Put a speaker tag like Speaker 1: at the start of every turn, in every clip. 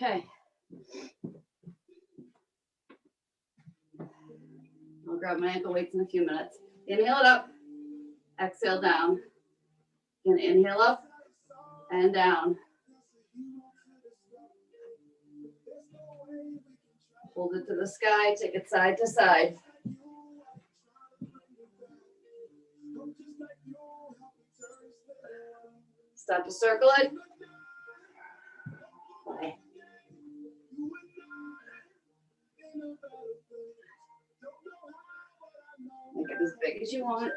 Speaker 1: Okay. I'll grab my ankle weights in a few minutes. Inhale it up, exhale down. Again, inhale up and down. Hold it to the sky, take it side to side. Start to circle it. Bye. Make it as big as you want.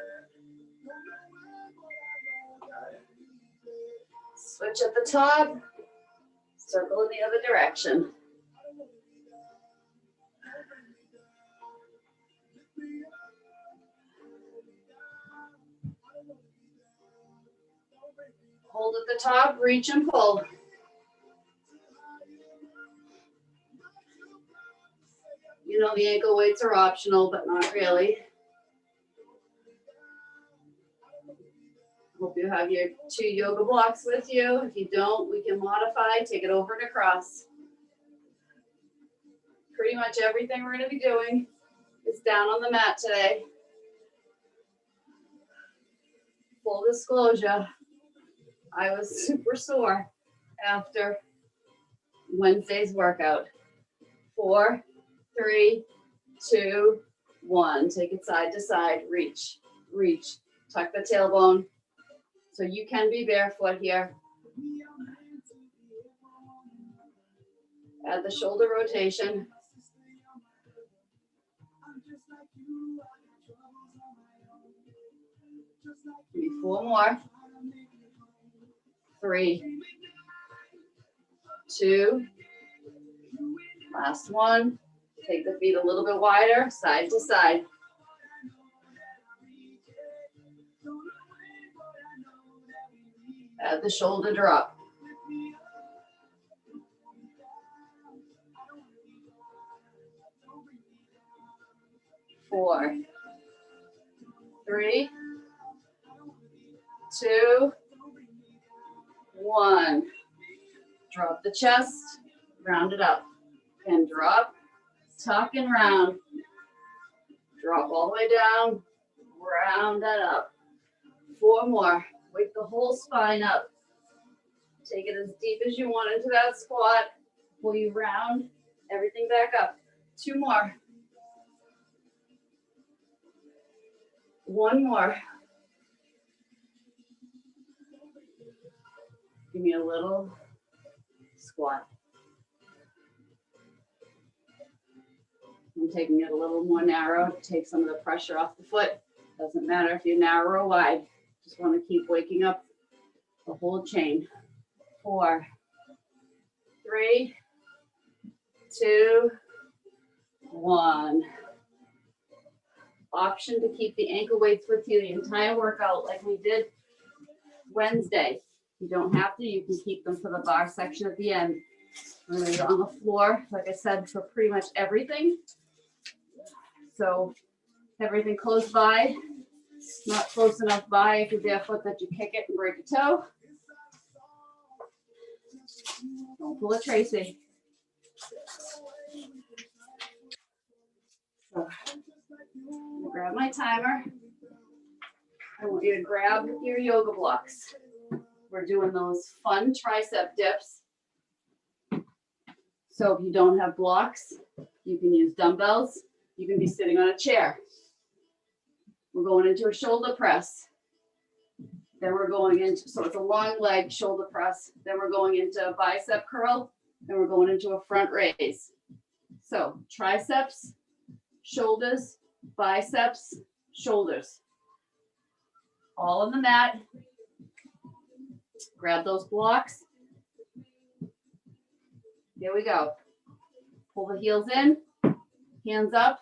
Speaker 1: Switch at the top, circle in the other direction. Hold at the top, reach and pull. You know the ankle weights are optional, but not really. Hope you have your 2 yoga blocks with you. If you don't, we can modify, take it over and across. Pretty much everything we're going to be doing is down on the mat today. Full disclosure, I was super sore after Wednesday's workout. 4, 3, 2, 1. Take it side to side, reach, reach. Tuck the tailbone. So you can be barefoot here. Add the shoulder rotation. Give me 4 more. 3, 2, last one. Take the feet a little bit wider, side to side. Add the shoulder drop. Four, 3, 2, 1. Drop the chest, round it up, and drop, tuck and round. Drop all the way down, round that up. 4 more. Wake the whole spine up. Take it as deep as you want into that squat. Pull you round, everything back up. 2 more. 1 more. Give me a little squat. I'm taking it a little more narrow to take some of the pressure off the foot. Doesn't matter if you're narrow or wide. Just want to keep waking up the whole chain. 4, 3, 2, 1. Option to keep the ankle weights with you the entire workout like we did Wednesday. You don't have to, you can keep them for the bar section at the end. We're going to be on the floor, like I said, for pretty much everything. So everything close by, not close enough by if you're barefoot that you kick it and break a toe. Don't pull a Tracy. So, I'm gonna grab my timer. I want you to grab your yoga blocks. We're doing those fun tricep dips. So if you don't have blocks, you can use dumbbells. You can be sitting on a chair. We're going into a shoulder press. Then we're going into, so it's a long leg shoulder press. Then we're going into a bicep curl. Then we're going into a front raise. So triceps, shoulders, biceps, shoulders. All on the mat. Grab those blocks. Here we go. Pull the heels in, hands up,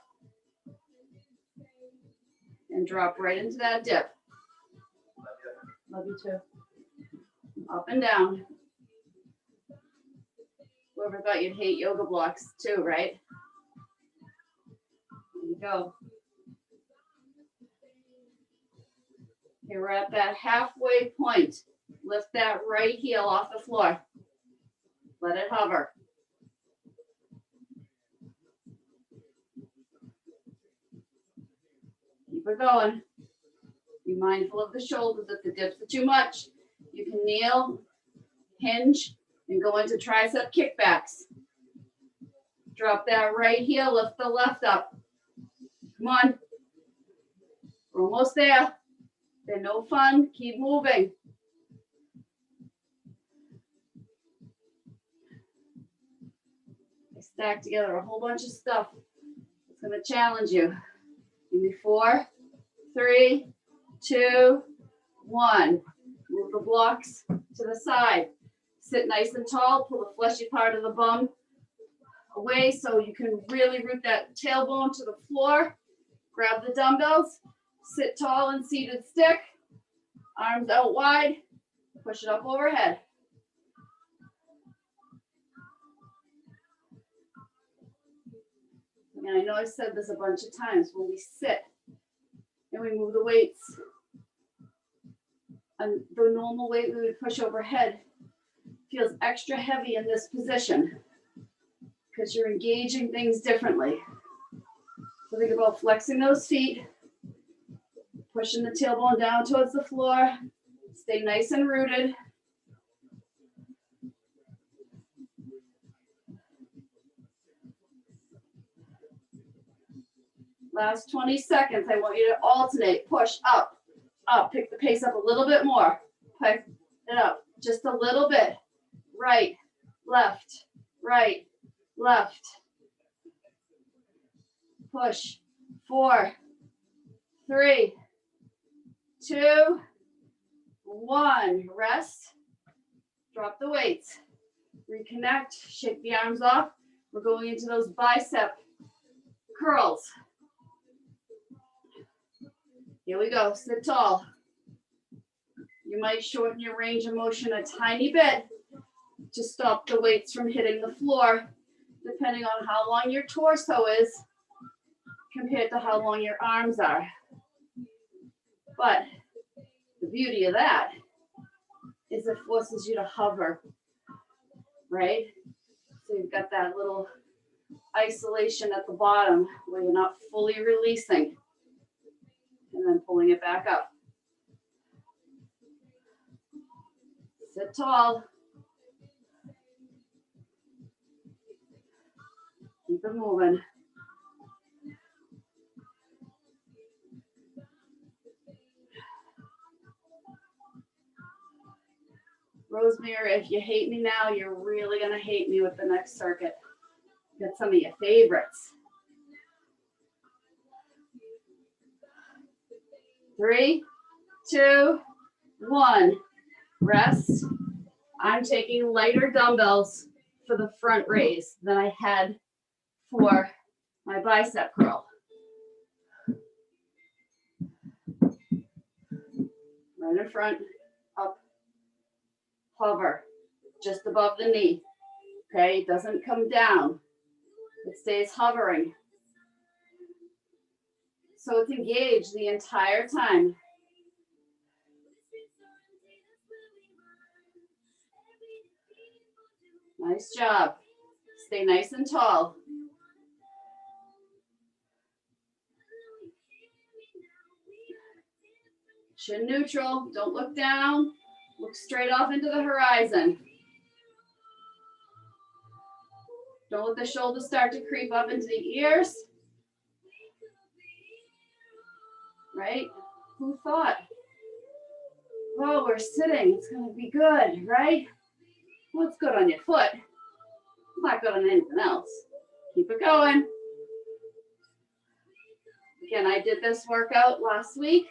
Speaker 1: and drop right into that dip. Love you too. Up and down. Whoever thought you'd hate yoga blocks too, right? There you go. Okay, we're at that halfway point. Lift that right heel off the floor. Let it hover. Keep it going. Be mindful of the shoulders. If the dips are too much, you can kneel, hinge, and go into tricep kickbacks. Drop that right heel, lift the left up. Come on. We're almost there. They're no fun. Keep moving. I stacked together a whole bunch of stuff. It's going to challenge you. Give me 4, 3, 2, 1. Move the blocks to the side. Sit nice and tall. Pull the fleshy part of the bum away so you can really root that tailbone to the floor. Grab the dumbbells. Sit tall and seated stick. Arms out wide. Push it up overhead. And I know I've said this a bunch of times, when we sit and we move the weights, and the normal weight we would push overhead feels extra heavy in this position because you're engaging things differently. So think about flexing those feet, pushing the tailbone down towards the floor, stay nice and rooted. Last 20 seconds, I want you to alternate, push up, up, pick the pace up a little bit more, pick it up just a little bit, right, left, push, 4, 3, 2, 1, rest, drop the weights, reconnect, shake the arms off. We're going into those bicep curls. Here we go, sit tall. You might shorten your range of motion a tiny bit to stop the weights from hitting the floor, depending on how long your torso is compared to how long your arms are. But the beauty of that is it forces you to hover, right? So you've got that little isolation at the bottom where you're not fully releasing and then pulling it back up. Sit tall. Keep it moving. Rosemary, if you hate me now, you're really gonna hate me with the next circuit. Got some of your favorites. 3, 2, 1. Rest. I'm taking lighter dumbbells for the front raise than I had for my bicep curl. Right in front, up, hover, just above the knee. Okay, it doesn't come down. It stays hovering. So it's engaged the entire time. Nice job. Stay nice and tall. Chin neutral. Don't look down. Look straight off into the horizon. Don't let the shoulders start to creep up into the ears. Right? Who thought? Oh, we're sitting. It's going to be good, right? What's good on your foot? It's not good on anything else. Keep it going. Again, I did this workout last week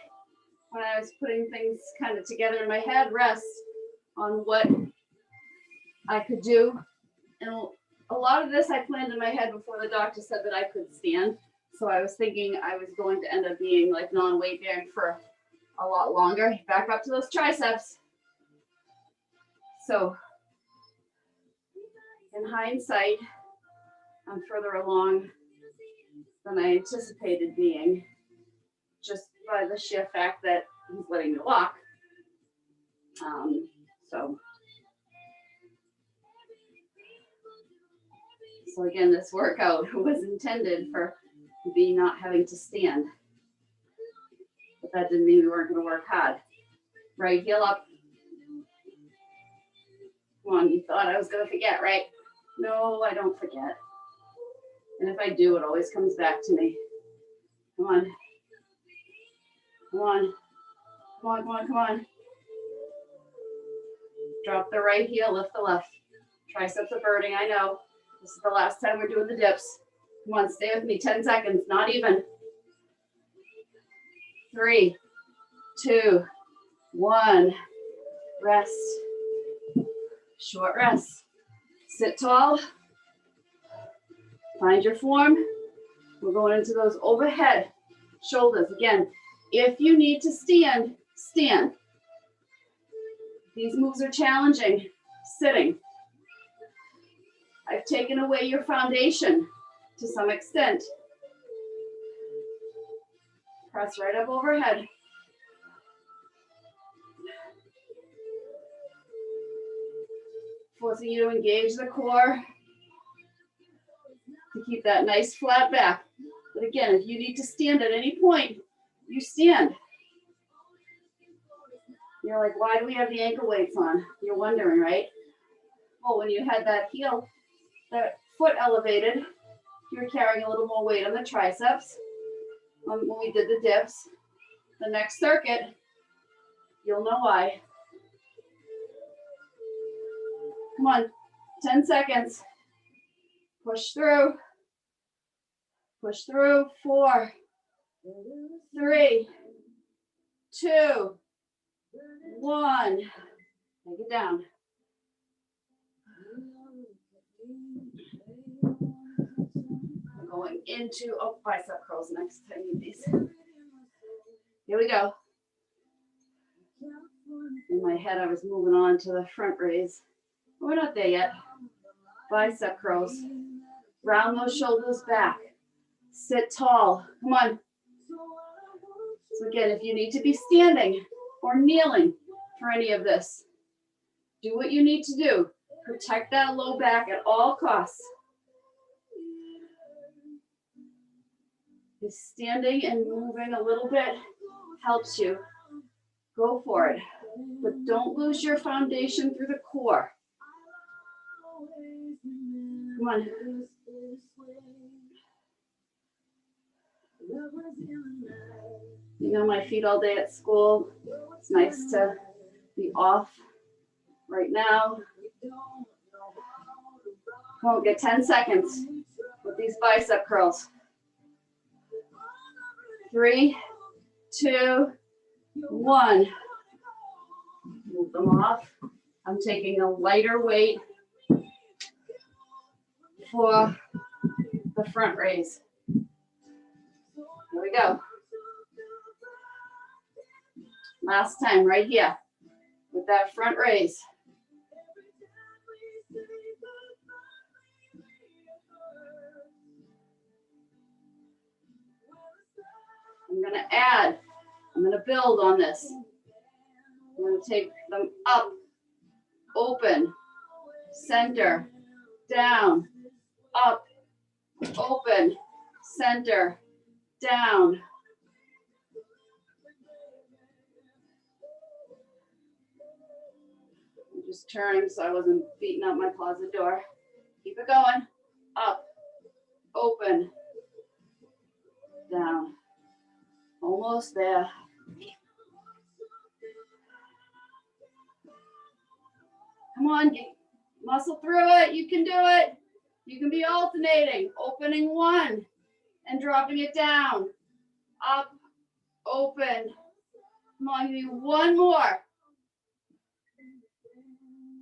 Speaker 1: when I was putting things kind of together in my head, rest on what I could do. And a lot of this I planned in my head before the doctor said that I could stand. So I was thinking I was going to end up being like non-weight bearing for a lot longer. Back up to those triceps. So in hindsight, I'm further along than I anticipated being, just by the sheer fact that he's letting me walk. So again, this workout was intended for me not having to stand. that didn't mean we weren't going to work hard. Right heel up. Come on, you thought I was going to forget, right? No, I don't forget. And if I do, it always comes back to me. Come on. Come on. Come on, come on, come on. Drop the right heel, lift the left. Triceps are burning, I know. This is the last time we're doing the dips. Come on, stay with me, 10 seconds, not even. 3, 2, 1. Rest. Short rest. Sit tall. Find your form. We're going into those overhead shoulders. Again, if you need to stand, stand. These moves are challenging. Sitting. I've taken away your foundation to some extent. Press right up overhead. Forcing you to engage the core to keep that nice flat back. But again, if you need to stand at any point, you stand. You're like, why do we have the ankle weights on? You're wondering, right? Well, when you had that heel, that foot elevated, you were carrying a little more weight on the triceps. When we did the dips, the next circuit, you'll know why. Come on, 10 seconds. Push through. Push through. 4, 3, 2, 1. Take it down. I'm going into, bicep curls next. I need these. Here we go. In my head, I was moving on to the front raise. We're not there yet. Bicep curls. Round those shoulders back. Sit tall. Come on. So again, if you need to be standing or kneeling for any of this, do what you need to do. Protect that low back at all costs. If standing and moving a little bit helps you, go for it. But don't lose your foundation through the core. Come on. You know, my feet all day at school. It's nice to be off right now. Come on, get 10 seconds with these bicep curls. 3, 2, 1. Move them off. I'm taking a lighter weight for the front raise. Here we go. Last time, right here, with that front raise. I'm going to add, I'm going to build on this. I'm going to take them up, open, center, down, up, open, center, down. I'm just turning so I wasn't beating up my closet door. Keep it going. Up, open, down. Almost there. Come on, muscle through it. You can do it. You can be alternating. Opening 1 and dropping it down. Up, open. Come on, give me 1 more.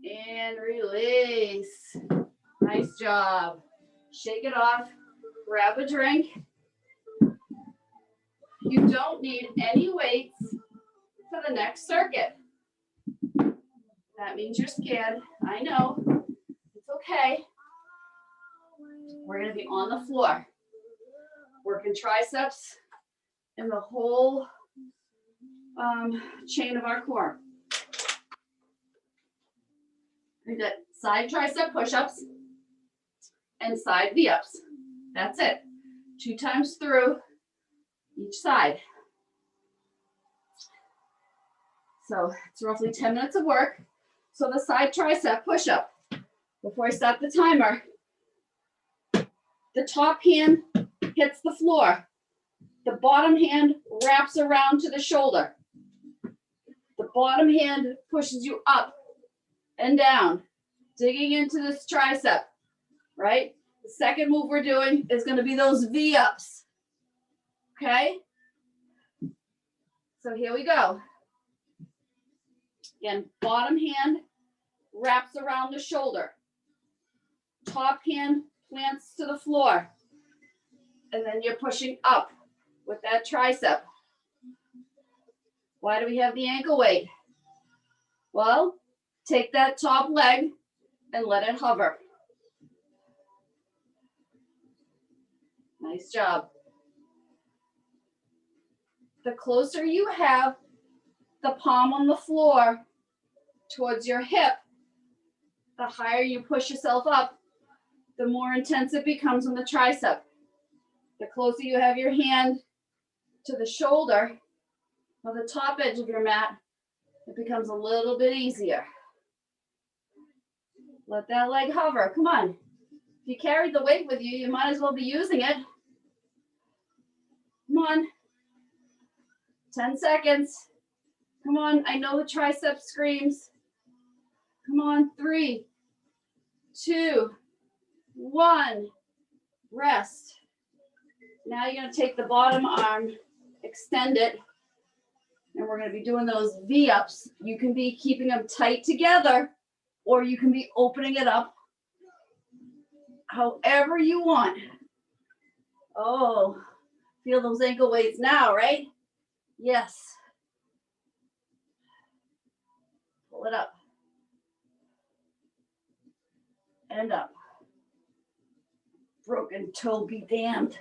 Speaker 1: And release. Nice job. Shake it off. Grab a drink. You don't need any weights for the next circuit. That means you're scared. I know. It's okay. We're going to be on the floor. Working triceps and the whole chain of our core. We did side tricep push-ups and side V-ups. That's it. 2 times through each side. So it's roughly 10 minutes of work. So the side tricep push-up. Before I start the timer, the top hand hits the floor. The bottom hand wraps around to the shoulder. The bottom hand pushes you up and down, digging into this tricep, right? The second move we're doing is going to be those V-ups, okay? So here we go. Again, bottom hand wraps around the shoulder. Top hand plants to the floor. And then you're pushing up with that tricep. Why do we have the ankle weight? Well, take that top leg and let it hover. Nice job. The closer you have the palm on the floor towards your hip, the higher you push yourself up, the more intense it becomes on the tricep. The closer you have your hand to the shoulder or the top edge of your mat, it becomes a little bit easier. Let that leg hover. Come on. If you carried the weight with you, you might as well be using it. Come on. 10 seconds. Come on. I know the tricep screams. Come on. 3, 2, 1. Rest. Now you're going to take the bottom arm, extend it, and we're going to be doing those V-ups. You can be keeping them tight together, or you can be opening it up however you want. Oh, feel those ankle weights now, right? Yes. Pull it up. And up. Broken toe be damned.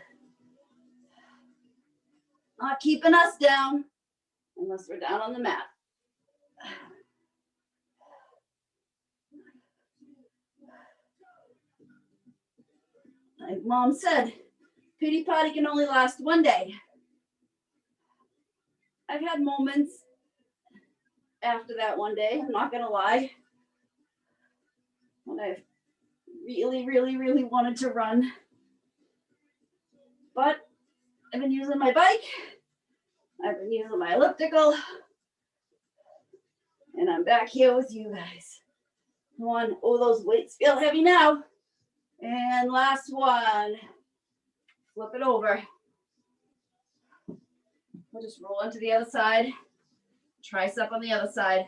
Speaker 1: Not keeping us down unless we're down on the mat. Like Mom said, pity potty can only last one day. I've had moments after that one day, I'm not gonna lie, when I've really, really, really wanted to run. But I've been using my bike, I've been using my elliptical, and I'm back here with you guys. Come on, oh, those weights feel heavy now. And last one, flip it over. We'll just roll into the other side, tricep on the other side.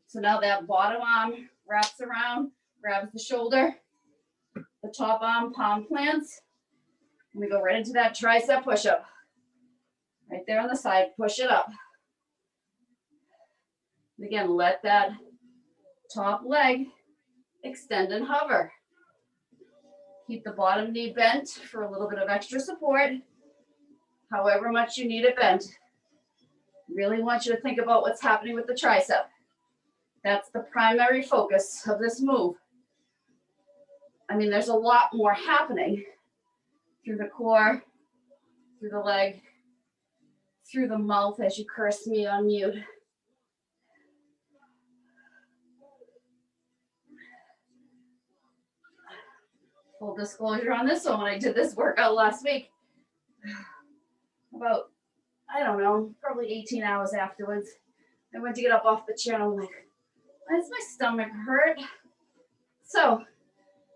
Speaker 1: So now that bottom arm wraps around, grabs the shoulder, the top arm palm plants, and we go right into that tricep push-up. Right there on the side, push it up. And again, let that top leg extend and hover. Keep the bottom knee bent for a little bit of extra support, however much you need it bent. Really want you to think about what's happening with the tricep. That's the primary focus of this move. I mean, there's a lot more happening through the core, through the leg, through the mouth as you curse me on mute. Full disclosure on this one, when I did this workout last week, about, I don't know, probably 18 hours afterwards, I went to get up off the chair and I'm like, why does my stomach hurt? So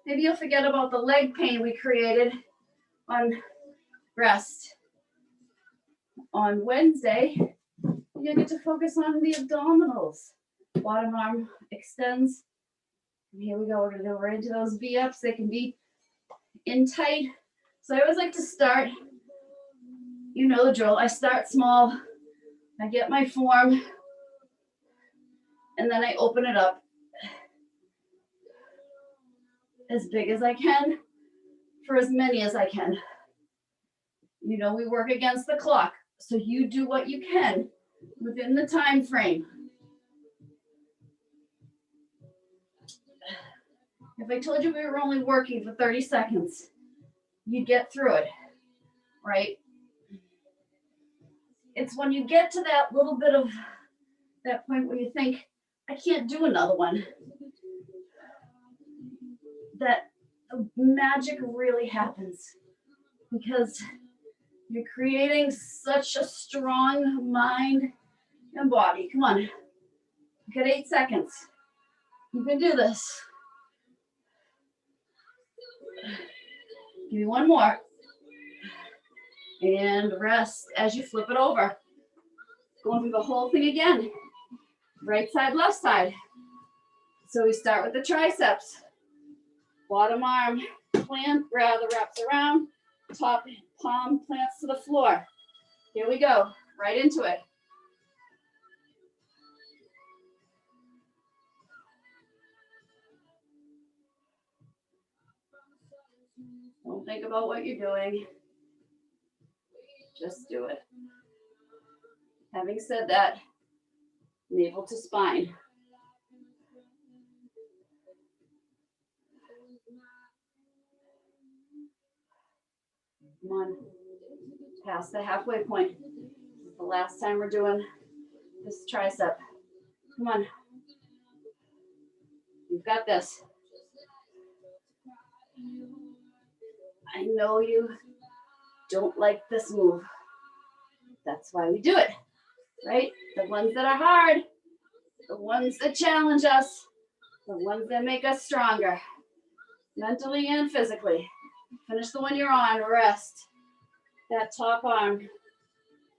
Speaker 1: maybe you'll forget about the leg pain we created on rest. On Wednesday, you'll get to focus on the abdominals. Bottom arm extends. And here we go. We're going to go right into those V-ups. They can be in tight. So I always like to start, you know the drill. I start small. I get my form. And then I open it up as big as I can for as many as I can. You know, we work against the clock. So you do what you can within the time frame. If I told you we were only working for 30 seconds, you'd get through it, right? It's when you get to that little bit of That point where you think, I can't do another one. That magic really happens because you're creating such a strong mind and body. Come on. You got 8 seconds. You can do this. Give me one more. And rest as you flip it over. Going through the whole thing again. Right side, left side. So we start with the triceps. Bottom arm wraps around. Top palm plants to the floor. Here we go. Right into it. Don't think about what you're doing. Just do it. Having said that, navel to spine. Come on. Past the halfway point. This is the last time we're doing this tricep. Come on. You've got this. I know you don't like this move. That's why we do it, right? The ones that are hard, the ones that challenge us, the ones that make us stronger, mentally and physically. Finish the one you're on, rest. That top arm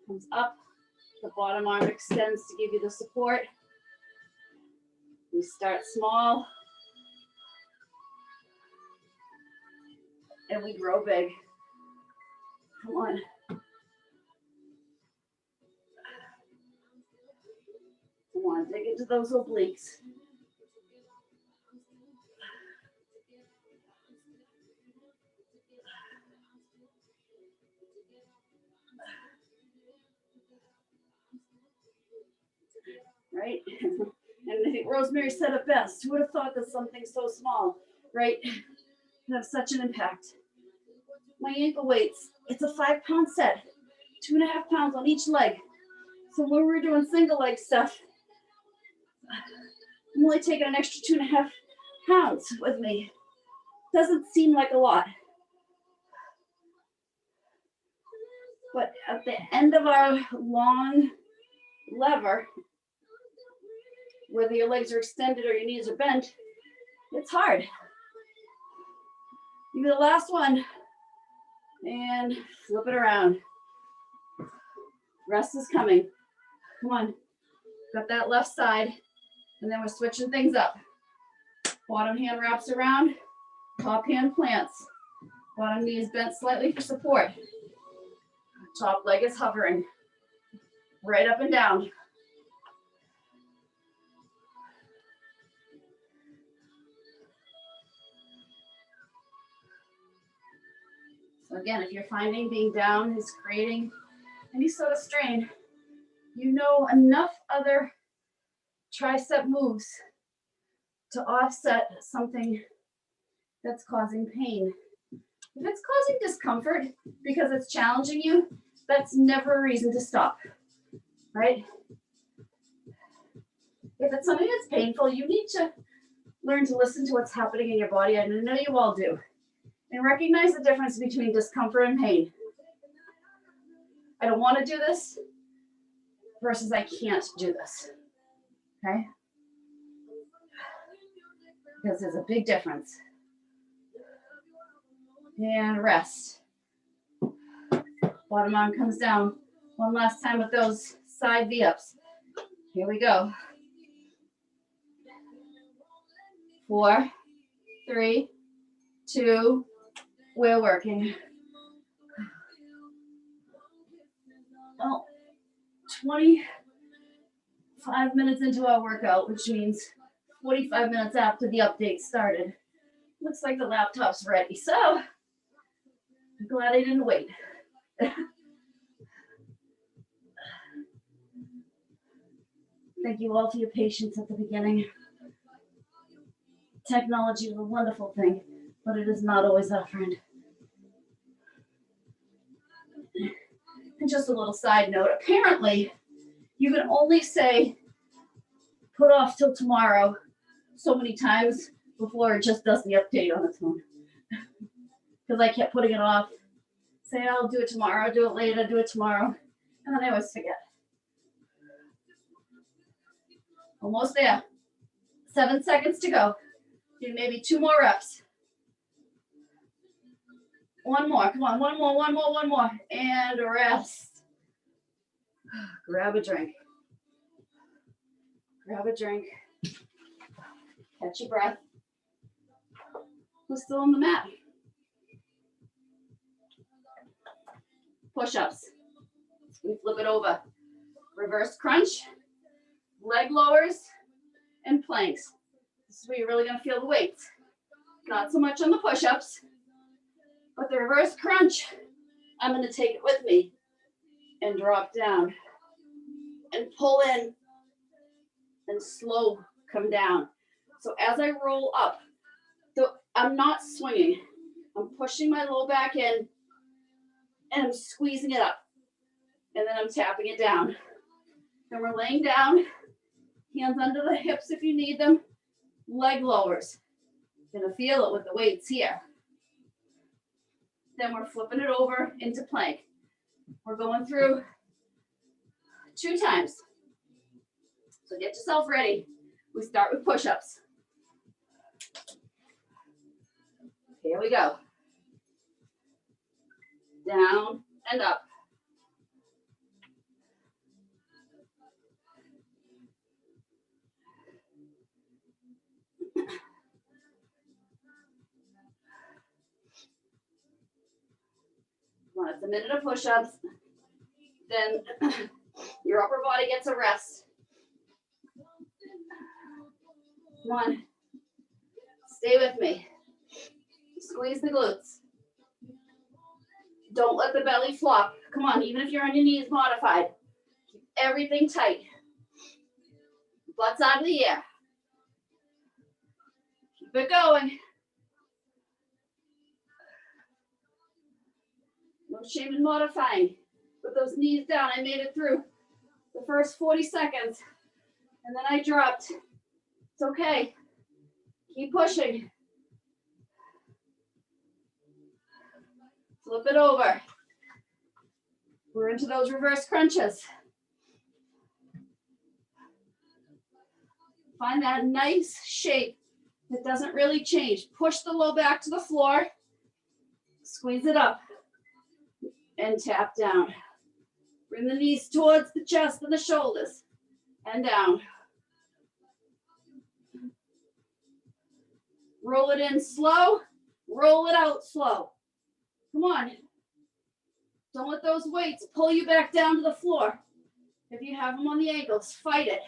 Speaker 1: comes up, the bottom arm extends to give you the support. We start small, and we grow big. Come on. Come on, dig into those obliques. Right? And I think Rosemary said it best. Who would have thought that something so small, right, could have such an impact? My ankle weights, it's a 5-pound set, 2.5 pounds on each leg. So when we're doing single leg stuff, I'm only taking an extra 2.5 pounds with me. Doesn't seem like a lot. But at the end of our long lever, whether your legs are extended or your knees are bent, it's hard. Give me the last one and flip it around. Rest is coming. Come on. Got that left side, and then we're switching things up. Bottom hand wraps around, top hand plants. Bottom knee is bent slightly for support. Top leg is hovering. Right up and down. So again, if you're finding being down is creating any sort of strain, you know enough other tricep moves to offset something that's causing pain. If it's causing discomfort because it's challenging you, that's never a reason to stop, right? If it's something that's painful, you need to learn to listen to what's happening in your body, and I know you all do, and recognize the difference between discomfort and pain. I don't want to do this versus I can't do this, okay? Because there's a big difference. And rest. Bottom arm comes down. One last time with those side V-ups. Here we go. 4, 3, 2, we're working. Well, 25 minutes into our workout, which means 45 minutes after the update started. Looks like the laptop's ready, so I'm glad I didn't wait. Thank you all for your patience at the beginning. Technology is a wonderful thing, but it is not always our friend. And just a little side note, apparently you can only say put off till tomorrow so many times before it just does the update on its own. Because I kept putting it off. Say, I'll do it tomorrow, I'll do it later, do it tomorrow. And then I always forget. Almost there. 7 seconds to go. Do maybe 2 more reps. 1 more. Come on. 1 more, 1 more, 1 more. And rest. Grab a drink. Grab a drink. Catch your breath. Who's still on the mat? Push-ups. We flip it over. Reverse crunch, leg lowers, and planks. This is where you're really going to feel the weights. Not so much on the push-ups, but the reverse crunch, I'm going to take it with me and drop down and pull in and slow come down. So as I roll up, I'm not swinging. I'm pushing my low back in and I'm squeezing it up. And then I'm tapping it down. Then we're laying down, hands under the hips if you need them, leg lowers. Gonna feel it with the weights here. Then we're flipping it over into plank. We're going through 2 times. So get yourself ready. We start with push-ups. Here we go. Down and up. It's a minute of push-ups. Then your upper body gets a rest. Come on. Stay with me. Squeeze the glutes. Don't let the belly flop. Come on, even if you're on your knees modified. Keep everything tight. Butts out of the air. Keep it going. No shame in modifying. Put those knees down. I made it through the first 40 seconds. And then I dropped. It's okay. Keep pushing. Flip it over. We're into those reverse crunches. Find that nice shape that doesn't really change. Push the low back to the floor. Squeeze it up. And tap down. Bring the knees towards the chest and the shoulders. And down. Roll it in slow. Roll it out slow. Come on. Don't let those weights pull you back down to the floor. If you have them on the ankles, fight it.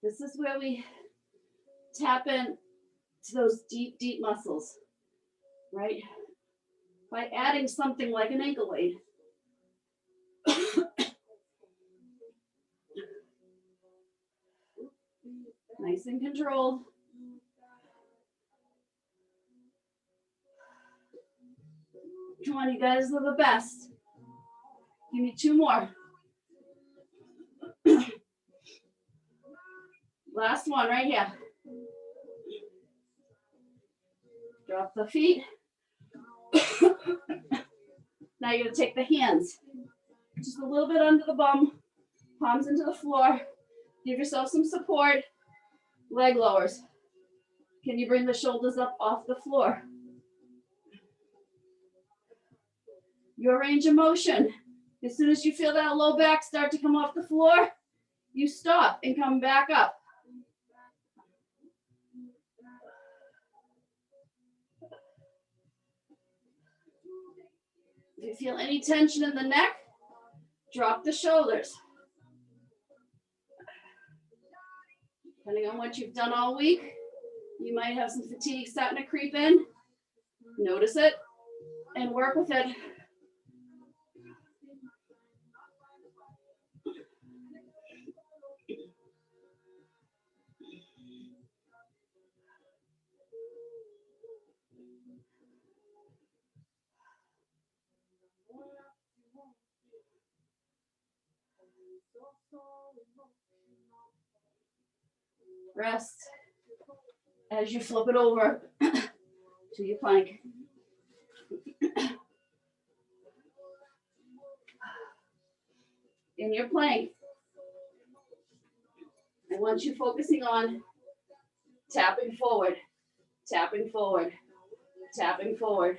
Speaker 1: This is where we tap in to those deep, deep muscles, right? By adding something like an ankle weight. Nice and controlled. Come on, you guys are the best. Give me 2 more. Last one right here. Drop the feet. Now you're going to take the hands just a little bit under the bum, palms into the floor. Give yourself some support. Leg lowers. Can you bring the shoulders up off the floor? Your range of motion. As soon as you feel that low back start to come off the floor, you stop and come back up. If you feel any tension in the neck, drop the shoulders. Depending on what you've done all week, you might have some fatigue starting to creep in. Notice it and work with it. Rest as you flip it over to your plank. In your plank, I want you focusing on tapping forward, tapping forward, tapping forward,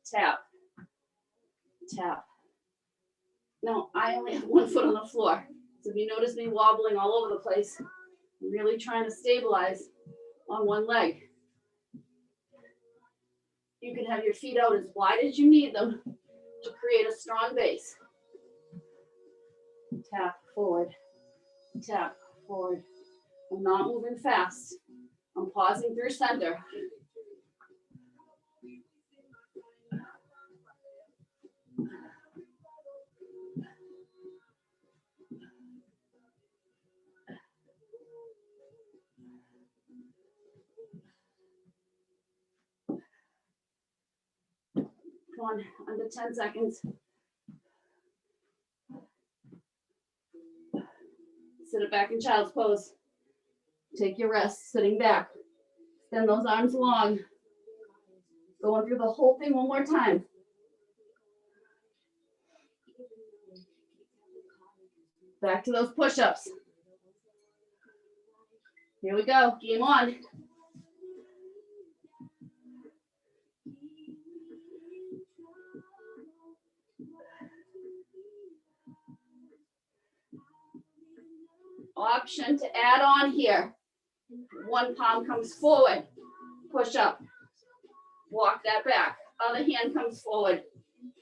Speaker 1: tap, tap. Now, I only have one foot on the floor, so if you notice me wobbling all over the place, I'm really trying to stabilize on one leg. You can have your feet out as wide as you need them to create a strong base. Tap forward, tap forward. I'm not moving fast. I'm pausing through center. Come on, under 10 seconds. Sit it back in child's pose. Take your rest, sitting back. Extend those arms long. Going through the whole thing one more time. Back to those push-ups. Here we go, game on. Option to add on here. One palm comes forward, push up, walk that back. Other hand comes forward,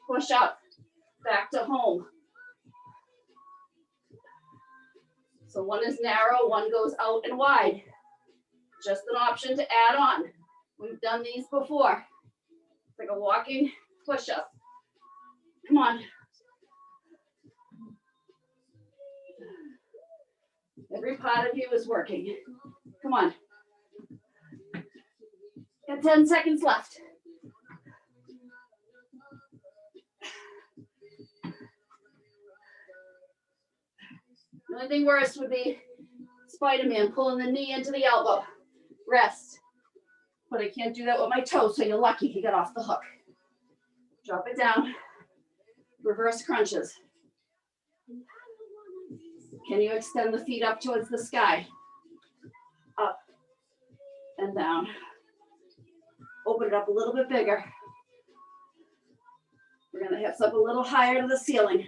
Speaker 1: push up, back to home. So one is narrow, one goes out and wide. Just an option to add on. We've done these before. It's like a walking push up. Come on. Every part of you is working. Come on. Got 10 seconds left. The only thing worse would be Spider-Man pulling the knee into the elbow. Rest. But I can't do that with my toe, so you're lucky he got off the hook. Drop it down. Reverse crunches. Can you extend the feet up towards the sky? Up and down. Open it up a little bit bigger. We're gonna hips up a little higher to the ceiling.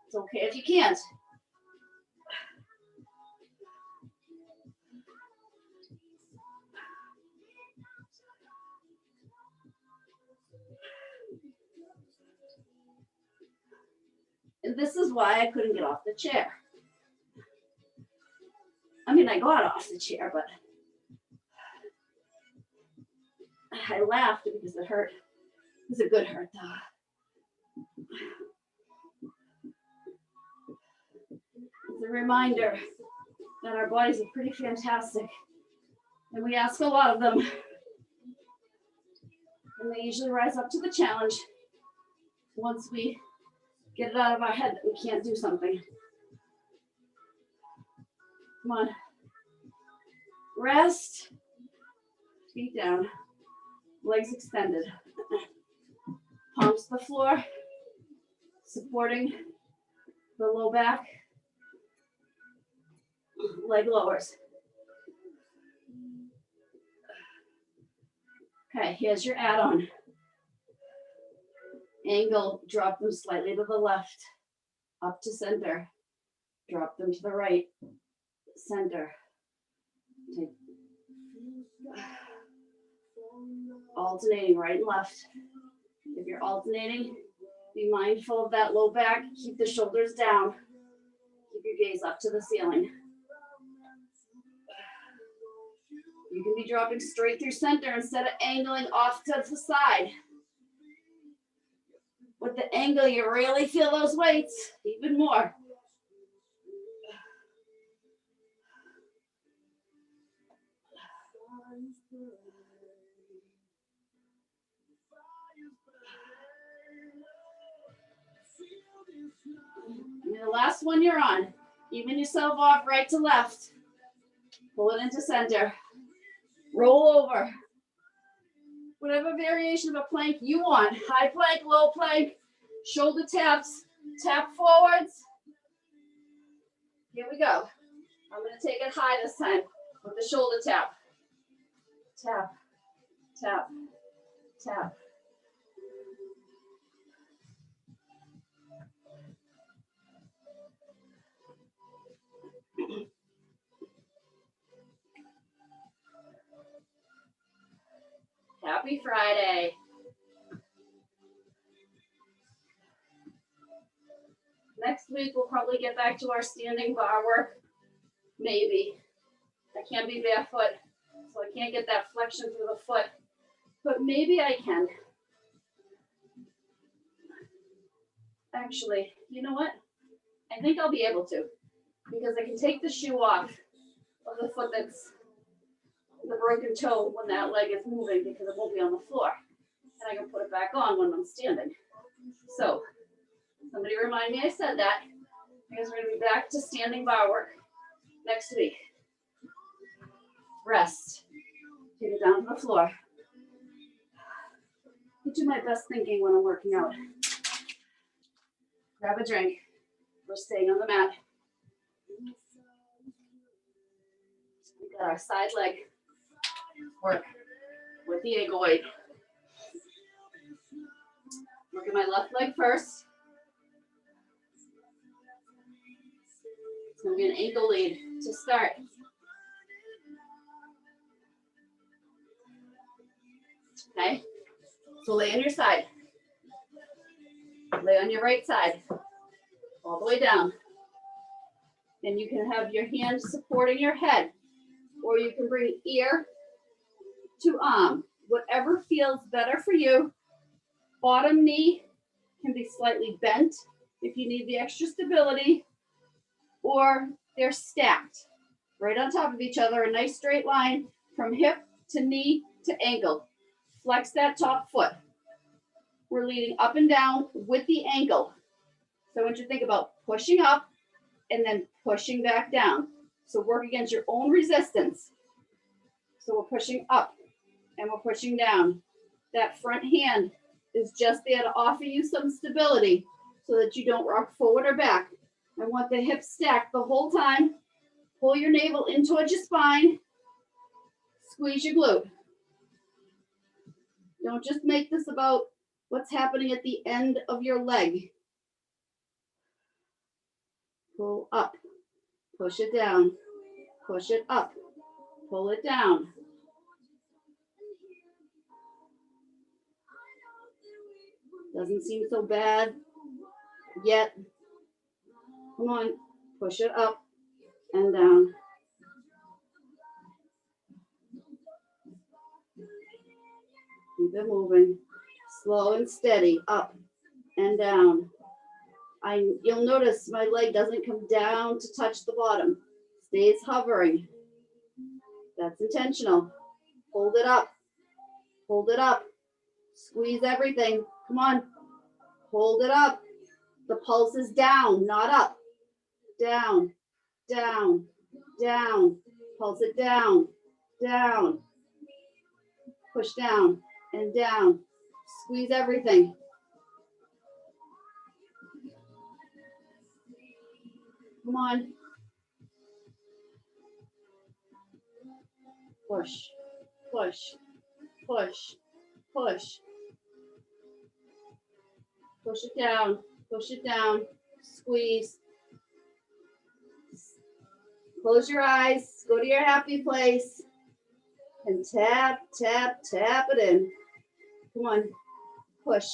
Speaker 1: It's okay if you can't. And this is why I couldn't get off the chair. I mean, I got off the chair, but I laughed because it hurt. It was a good hurt, though. It's a reminder that our bodies are pretty fantastic, and we ask a lot of them, and they usually rise up to the challenge once we get it out of our head that we can't do something. Come on. Rest. Feet down. Legs extended. Palms to the floor. Supporting the low back. Leg lowers. Okay, here's your add-on. Angle, drop them slightly to the left, up to center. Drop them to the right, center. Take. Alternating right and left. If you're alternating, be mindful of that low back. Keep the shoulders down. Keep your gaze up to the ceiling. You can be dropping straight through center instead of angling off to the side. With the angle, you really feel those weights even more. And the last one you're on, even yourself off right to left. Pull it into center. Roll over. Whatever variation of a plank you want. High plank, low plank, shoulder taps, tap forwards. Here we go. I'm going to take it high this time with the shoulder tap. Tap, tap, tap. Happy Friday. Next week, we'll probably get back to our standing bar work. Maybe. I can't be barefoot, so I can't get that flexion through the foot. But maybe I can. Actually, you know what? I think I'll be able to, because I can take the shoe off of the foot that's the broken toe when that leg is moving, because it won't be on the floor. And I can put it back on when I'm standing. So, somebody remind me I said that, because we're going to be back to standing bar work next week. Rest. Take it down to the floor. I do my best thinking when I'm working out. Grab a drink. We're staying on the mat. We got our side leg work with the ankle weight. Work at my left leg first. It's going to be an ankle lead to start. Okay, so lay on your side. Lay on your right side, all the way down. And you can have your hand supporting your head, or you can bring ear to arm, whatever feels better for you. Bottom knee can be slightly bent if you need the extra stability, or they're stacked right on top of each other, a nice straight line from hip to knee to ankle. Flex that top foot. We're leading up and down with the ankle. So I want you to think about pushing up and then pushing back down. So work against your own resistance. So we're pushing up and we're pushing down. That front hand is just there to offer you some stability so that you don't rock forward or back. I want the hips stacked the whole time. Pull your navel in towards your spine. Squeeze your glute. Don't just make this about what's happening at the end of your leg. Pull up, push it down, push it up, pull it down. Doesn't seem so bad yet. Come on, push it up and down. Keep it moving. Slow and steady, up and down. You'll notice my leg doesn't come down to touch the bottom. Stays hovering. That's intentional. Hold it up. Hold it up. Squeeze everything. Come on. Hold it up. The pulse is down, not up. Down, down, down. Pulse it down, down. Push down and down. Squeeze everything. Come on. Push, push, push, push. Push it down, squeeze. Close your eyes, go to your happy place, and tap, tap, tap it in. Come on, push.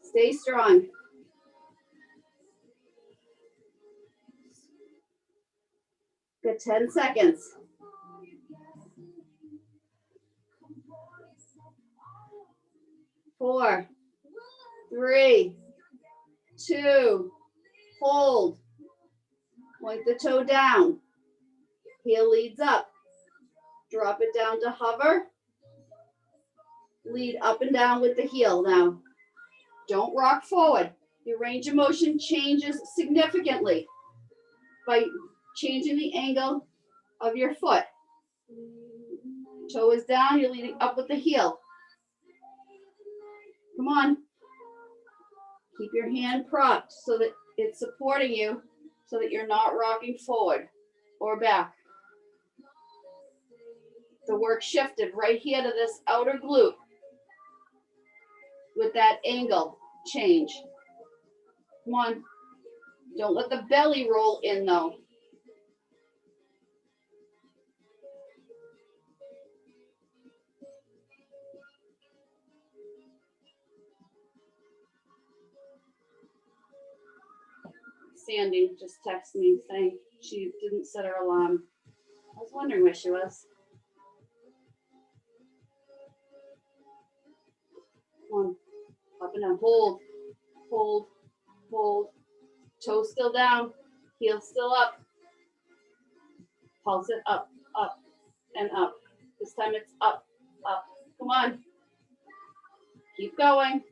Speaker 1: Stay strong. Good, 10 seconds. Four, three, two, hold. Point the toe down. Heel leads up. Drop it down to hover. Lead up and down with the heel now. Don't rock forward, Your range of motion changes significantly by changing the angle of your foot. Toe is down, you're leading up with the heel. Come on. Keep your hand propped so that it's supporting you, so that you're not rocking forward or back. The work shifted right here to this outer glute with that angle change. Come on. Don't let the belly roll in though. Sandy just texted me saying she didn't set her alarm. I was wondering where she was. Come on, up and down, hold, hold, hold. Toe still down, heel still up. Pulse it up, up, and up. This time it's up, up. Come on. Keep going.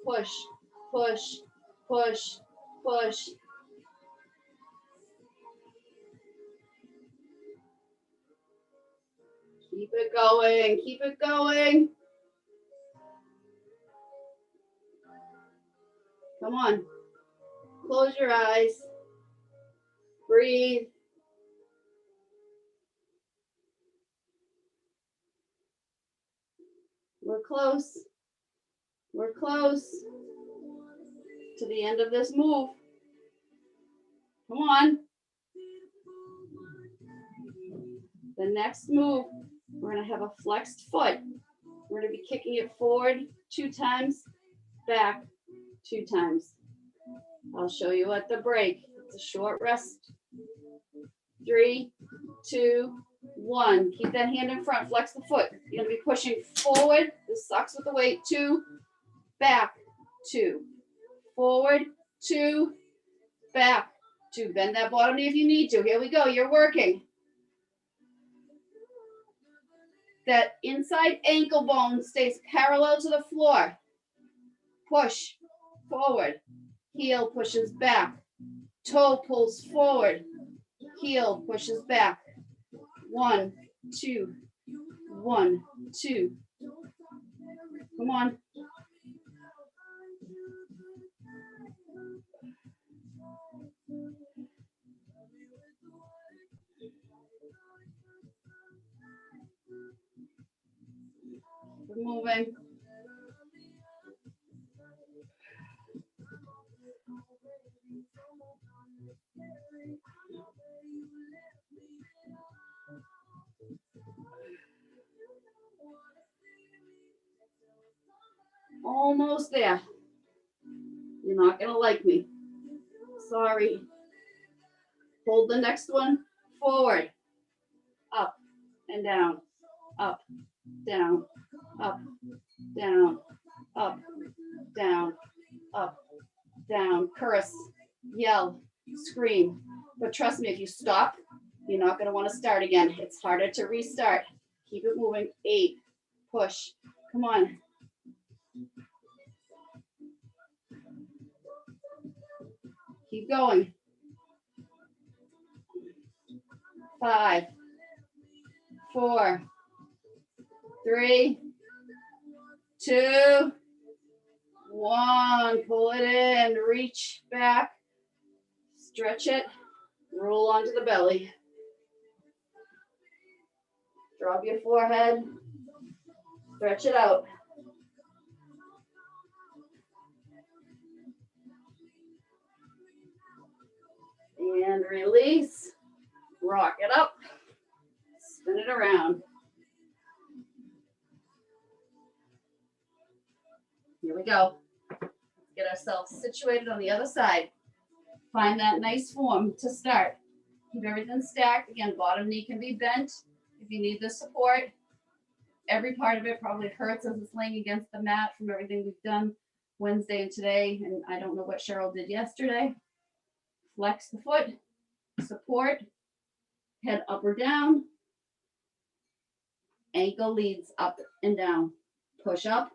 Speaker 1: Push, push, push, push. Keep it going, keep it going. Come on. Close your eyes. Breathe. We're close. We're close to the end of this move. Come on. The next move, we're going to have a flexed foot. We're going to be kicking it forward 2 times, back 2 times. I'll show you at the break. It's a short rest. 3, 2, 1. Keep that hand in front. Flex the foot. You're going to be pushing forward. This sucks with the weight. 2, back 2. Forward 2, back 2. Bend that bottom knee if you need to. Here we go. You're working. That inside ankle bone stays parallel to the floor. Push forward. Heel pushes back. Toe pulls forward. Heel pushes back. 1, 2, 1, 2. Come on. We're moving. Almost there. You're not gonna like me. Sorry. Hold the next one forward. Up and down. Up, down, up, down, up, down, up, down. Curse, yell, scream. But trust me, if you stop, you're not gonna wanna start again. It's harder to restart. Keep it moving. 8, push. Come on. Keep going. 5, 4, 3, 2, 1. Pull it in, reach back, stretch it, roll onto the belly. Drop your forehead, stretch it out. And release, rock it up, spin it around. Here we go. Get ourselves situated on the other side. Find that nice form to start. Keep everything stacked. Again, bottom knee can be bent if you need the support. Every part of it probably hurts as it's laying against the mat from everything we've done Wednesday and today. And I don't know what Cheryl did yesterday. Flex the foot, support, head up or down. Ankle leads up and down. Push up,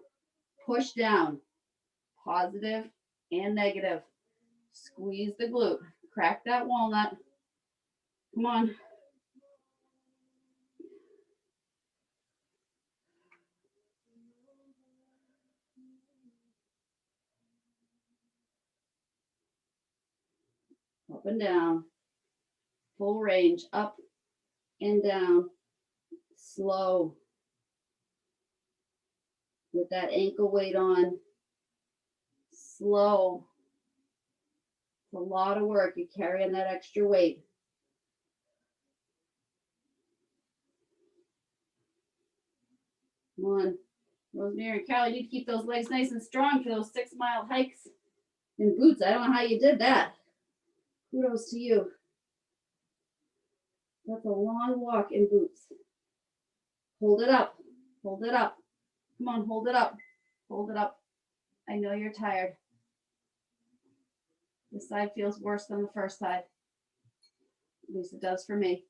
Speaker 1: push down. Positive and negative. Squeeze the glute. Crack that walnut. Come on. Up and down. Full range. Up and down. Slow. With that ankle weight on. Slow. It's a lot of work. You're carrying that extra weight. Come on. Rosemary and Carol, you need to keep those legs nice and strong for those 6-mile hikes in boots. I don't know how you did that. Kudos to you. That's a long walk in boots. Hold it up. Hold it up. Come on, hold it up. Hold it up. I know you're tired. This side feels worse than the first side. At least it does for me.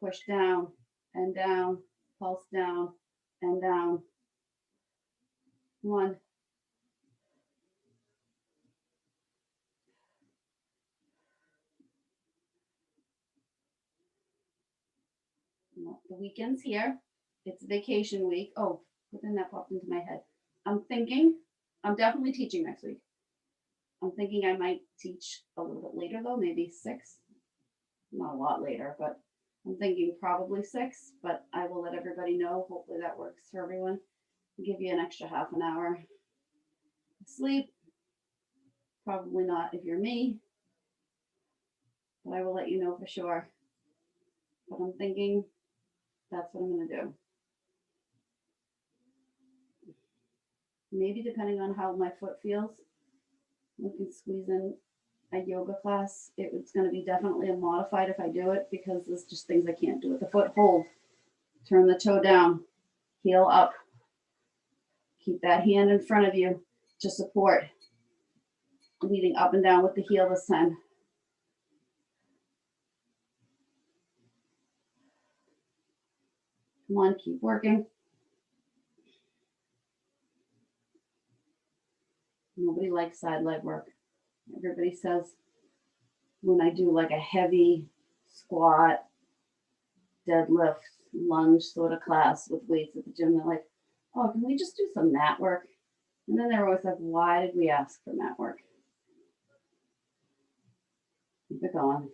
Speaker 1: Push down and down. Pulse down and down. Come on. Well, the weekend's here. It's vacation week. Oh, but then that popped into my head. I'm definitely teaching next week. I'm thinking I might teach a little bit later though, maybe 6. Not a lot later, but I'm thinking probably 6, but I will let everybody know. Hopefully that works for everyone. I'll give you an extra half an hour of sleep. Probably not if you're me, but I will let you know for sure. But I'm thinking that's what I'm going to do. Maybe depending on how my foot feels, we can squeeze in a yoga class. It's going to be definitely a modified if I do it because there's just things I can't do with the foot. Hold, turn the toe down, heel up. Keep that hand in front of you to support. Leading up and down with the heel this time. Come on, keep working. Nobody likes side leg work. Everybody says when I do like a heavy squat, deadlift, lunge sort of class with weights at the gym, they're like, oh, can we just do some mat work? And then they're always like, why did we ask for mat work? Keep it going.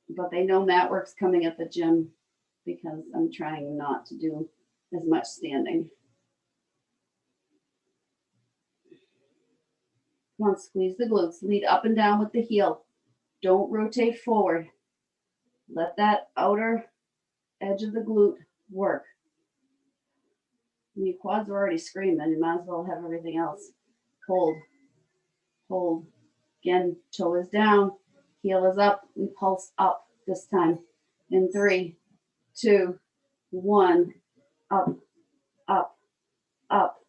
Speaker 1: But they know mat work's coming at the gym because I'm trying not to do as much standing. Come on, squeeze the glutes. Lead up and down with the heel. Don't rotate forward. Let that outer edge of the glute work. Your quads are already screaming. You might as well have everything else. Hold. Hold. Again, toe is down. Heel is up. We pulse up this time. In 3, 2, 1. Up, up, up.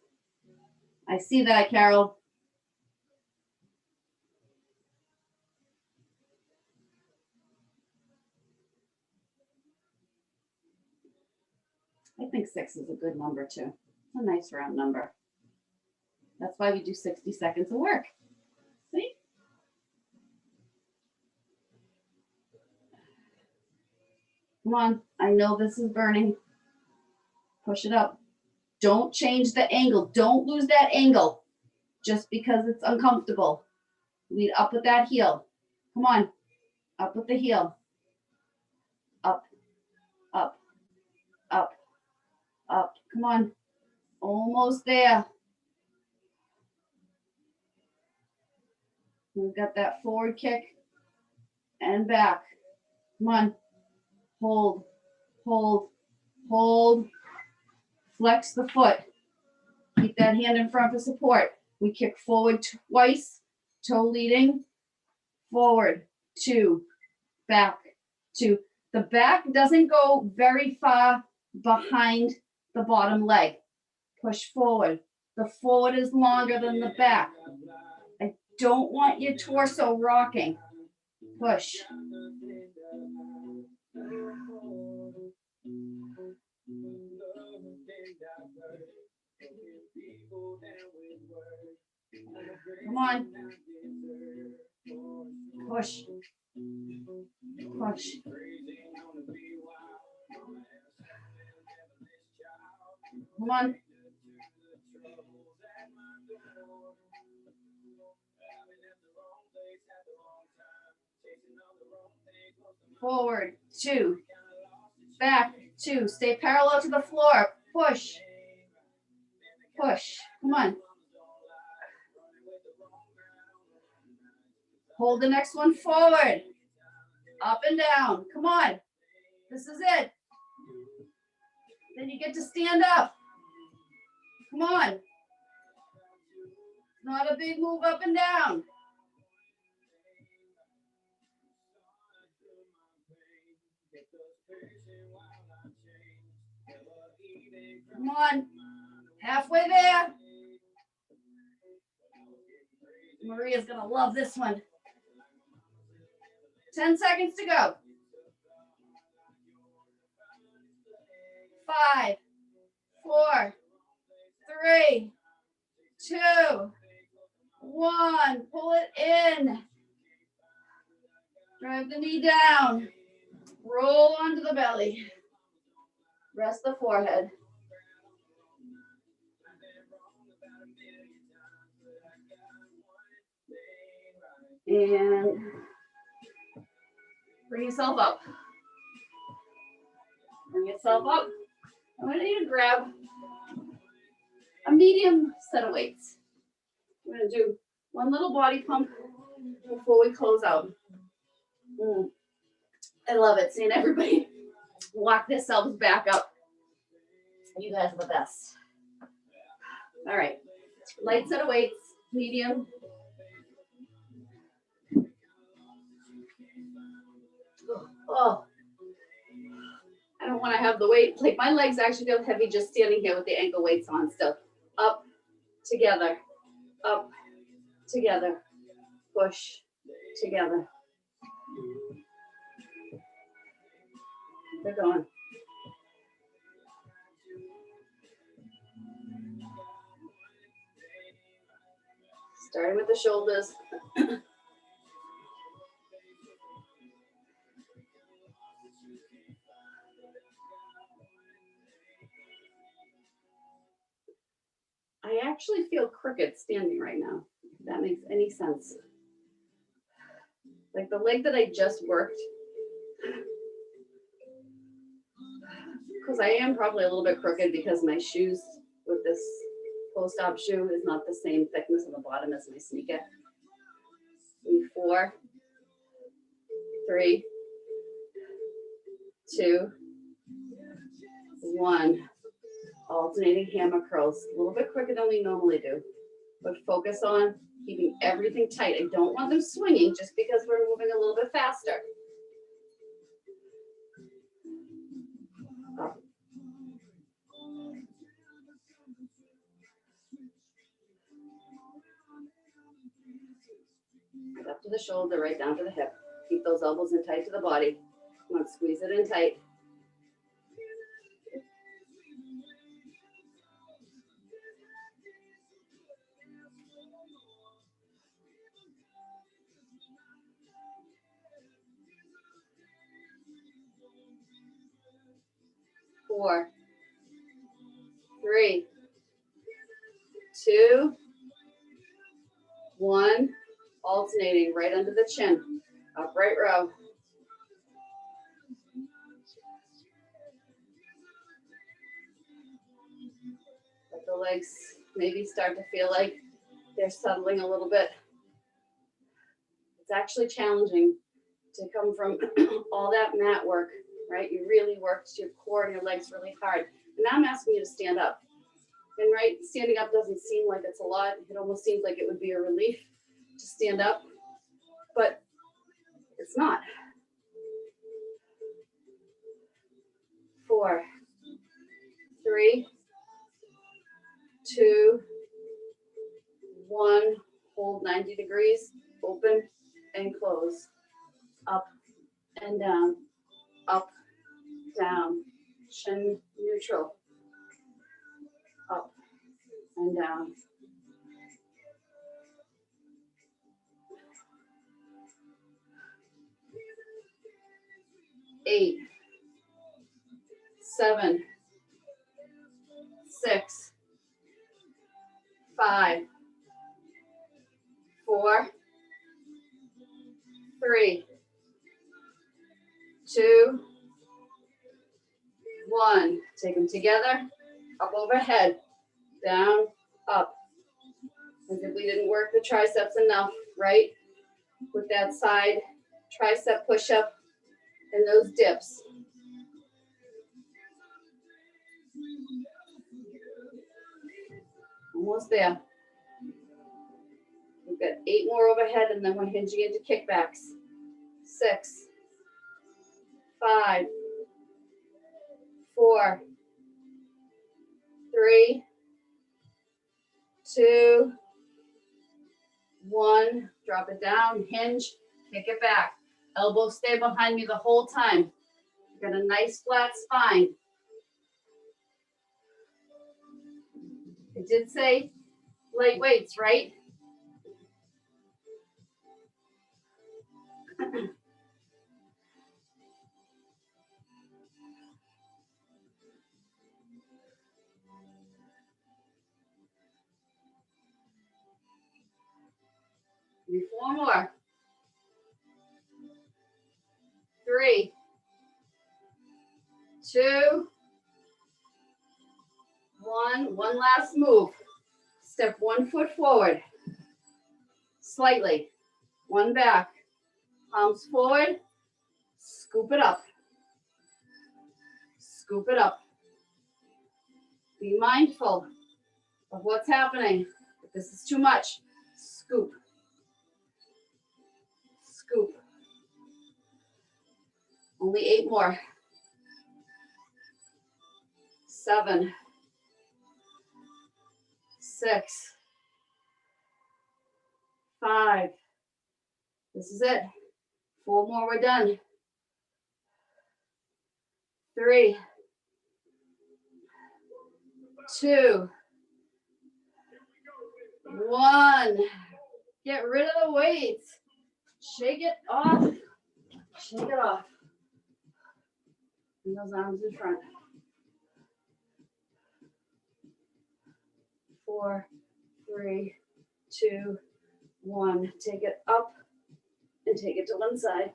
Speaker 1: I see that, Carol. I think 6 is a good number too. It's a nice round number. That's why we do 60 seconds of work. See? Come on. I know this is burning. Push it up. Don't change the angle. Don't lose that angle just because it's uncomfortable. Lead up with that heel. Come on. Up with the heel. Up, up, up, up. Come on. Almost there. We've got that forward kick and back. Come on. Hold, hold, hold. Flex the foot. Keep that hand in front for support. We kick forward twice, toe leading, forward, 2, back, 2. The back doesn't go very far behind the bottom leg. Push forward. The forward is longer than the back. I don't want your torso rocking. Push. Come on. Push. Push. Come on. Forward, 2. Back, 2. Stay parallel to the floor. Push. Push. Come on. Hold the next one forward. Up and down. Come on. This is it. Then you get to stand up. Come on. Not a big move up and down. Come on. Halfway there. Maria's going to love this one. 10 seconds to go. 5, 4, 3, 2, 1. Pull it in. Drive the knee down. Roll onto the belly. Rest the forehead. And bring yourself up. Bring yourself up. I'm going to need to grab a medium set of weights. We're going to do one little body pump before we close out. I love it seeing everybody walk themselves back up. You guys are the best. All right. Light set of weights, medium. Oh, I don't want to have the weight. Like my legs actually feel heavy just standing here with the ankle weights on still. Up, together, up, together, push, together. They're going. Starting with the shoulders. I actually feel crooked standing right now, if that makes any sense. Like the leg that I just worked, because I am probably a little bit crooked because my shoes with this post-op shoe is not the same thickness on the bottom as my sneaker. 4, 3, 2, 1. Alternating hammer curls, a little bit quicker than we normally do, but focus on keeping everything tight. I don't want them swinging just because we're moving a little bit faster. Up. Right up to the shoulder, right down to the hip. Keep those elbows in tight to the body. Come on, squeeze it in tight. Four, 3, 2, 1. Alternating right under the chin. Upright row. Let the legs maybe start to feel like they're settling a little bit. It's actually challenging to come from all that mat work, right? You really worked your core and your legs really hard. And now I'm asking you to stand up. And right, standing up doesn't seem like it's a lot. It almost seems like it would be a relief to stand up, but it's not. 4, 3, 2, 1. Hold 90 degrees, open and close. Up and down, up, down, chin neutral, up and down. 7, 6, 5, 4, 3, 2, 1. Take them together, up overhead, down, up. As if we didn't work the triceps enough, right? With that side tricep push-up and those dips. Almost there. We've got 8 more overhead, and then we're hinging into kickbacks. 6, 5, 4, 3, 2, 1. Drop it down, hinge, kick it back. Elbows stay behind me the whole time. Got a nice flat spine. I did say light weights, right? Maybe 4 more. 3, 2, 1. One last move. Step 1 foot forward. Slightly. 1 back. Palms forward. Scoop it up. Scoop it up. Be mindful of what's happening. If this is too much, scoop. Scoop. Only 8 more. 7, 6, 5. This is it. 4 more, we're done. 3, 2, 1. Get rid of the weights. Shake it off. Shake it off. And those arms in front. 4, 3, 2, 1. Take it up and take it to one side.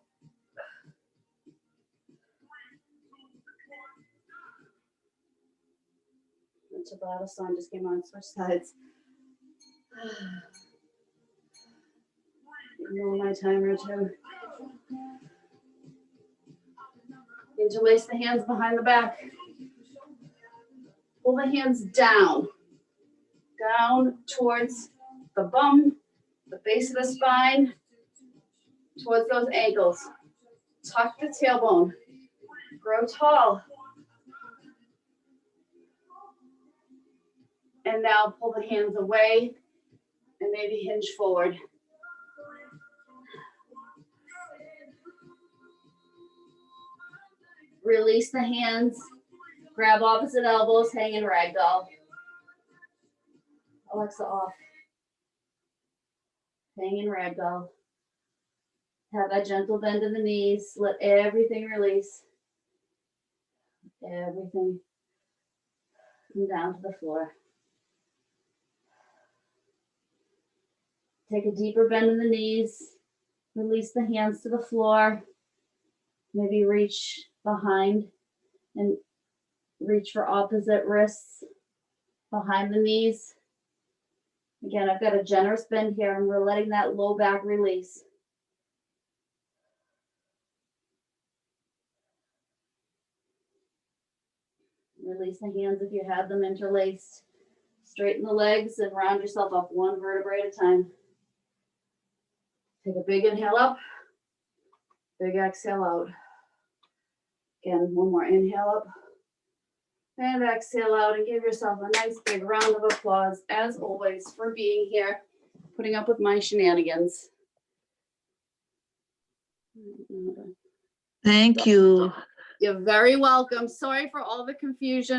Speaker 1: The Tabata song just came on, switch sides. Ignore my timer too. Interlace the hands behind the back. Pull the hands down. Down towards the bum, the base of the spine, towards those ankles. Tuck the tailbone. Grow tall. And now pull the hands away and maybe hinge forward. Release the hands. Grab opposite elbows, hang in ragdoll. Alexa off. Hang in ragdoll. Have that gentle bend in the knees. Let everything release. Everything. Come down to the floor. Take a deeper bend in the knees. Release the hands to the floor. Maybe reach behind and reach for opposite wrists behind the knees. Again, I've got a generous bend here and we're letting that low back release. Release the hands if you have them interlaced. Straighten the legs and round yourself up 1 vertebrae at a time. Take a big inhale up, big exhale out. Again, 1 more inhale up and exhale out, and give yourself a nice big round of applause, as always, for being here, putting up with my shenanigans.
Speaker 2: Thank you.
Speaker 1: You're very welcome. Sorry for all the confusion.